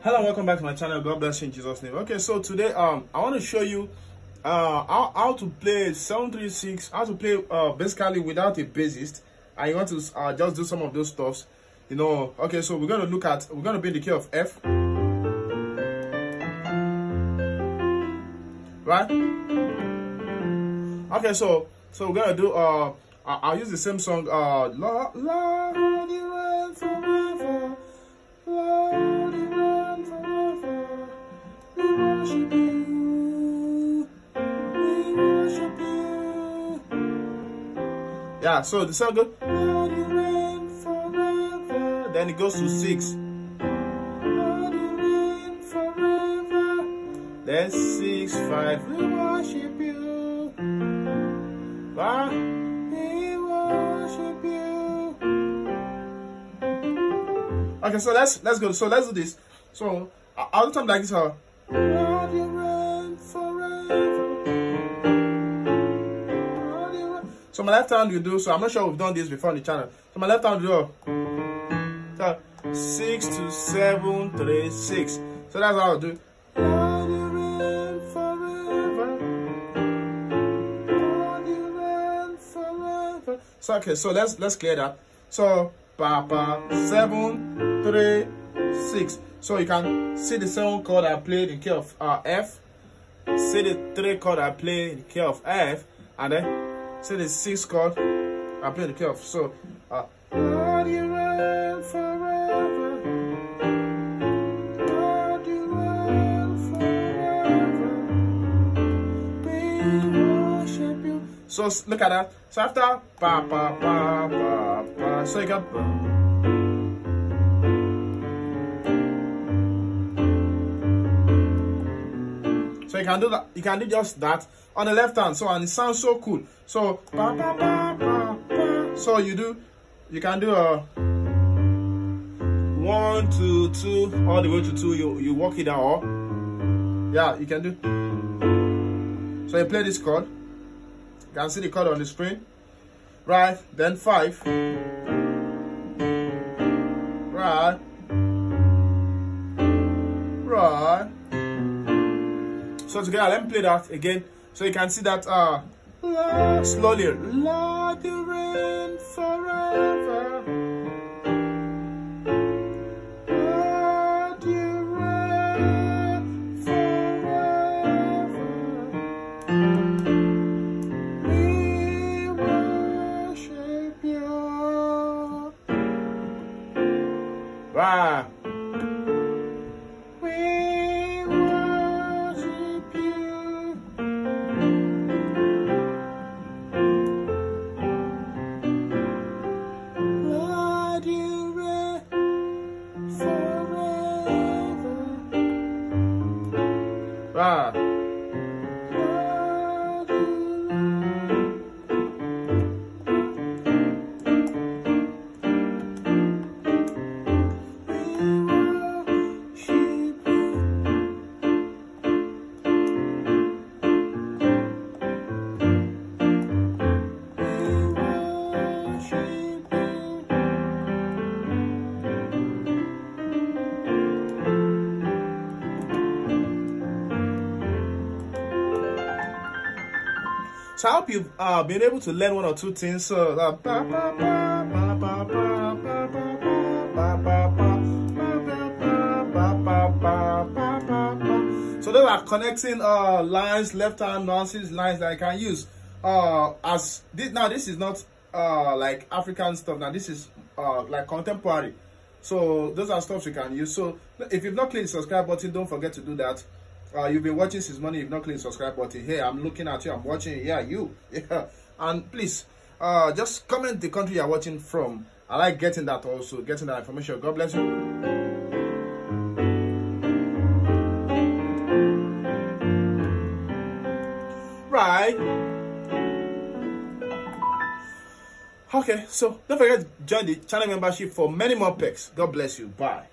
Hello, welcome back to my channel. God bless you in Jesus' name. Okay, so today I want to show you how to play 736, how to play basically without a bassist, and you want to just do some of those stuffs, you know. Okay, so we're going to be in the key of F, right? Okay, so we're gonna do I'll use the same song, Lord, you reign forever, Lord, you reign forever, we worship you, we worship you. Yeah, so the song goes, Lord, you reign forever, then it goes to 6, Lord, you reign forever, then 6, 5, we worship you. Right? We worship you. Okay, so let's go. So let's do this. So I'll do something like this. Lord, you reign forever. Lord, you reign. So my left hand will do. So I'm not sure we've done this before on the channel. So my left hand will do. So 6 to 7 3 6. So that's how I'll do. Lord, you reign forever. So okay, so let's clear that. So Papa 7 3 6. So you can see the 7 chord I played in key of F, see the 3 chord I played in key of F, and then see the 6 chord I played in key of. So Lord, you reign forever. Lord, you reign forever. We worship you. So look at that. So after pa pa pa pa pa, so you got. So you can do that. You can do just that on the left hand. So and it sounds so cool. So pa pa pa pa pa. So you can do a 1 2 2 all the way to 2. You work it out. Yeah, you can do. So you play this chord. You can see the chord on the screen, right? Then 5, right, right. So together, let me play that again, so you can see that slowly. Lord, you reign forever. Lord, you reign forever. Wow. We worship you. Lord, you reign forever. Wow. So I hope you've been able to learn one or two things. So so those are connecting lines, left hand nuances, lines that I can use. Now this is not like African stuff. Now this is like contemporary. So those are stuff you can use. So if you've not clicked the subscribe button, don't forget to do that. You've been watching since morning, you've not clicked the subscribe button. Hey, I'm looking at you, I'm watching. Yeah, you. Yeah. And please, just comment the country you're watching from. I like getting that also, getting that information. God bless you. Right. Okay, so don't forget to join the channel membership for many more perks. God bless you. Bye.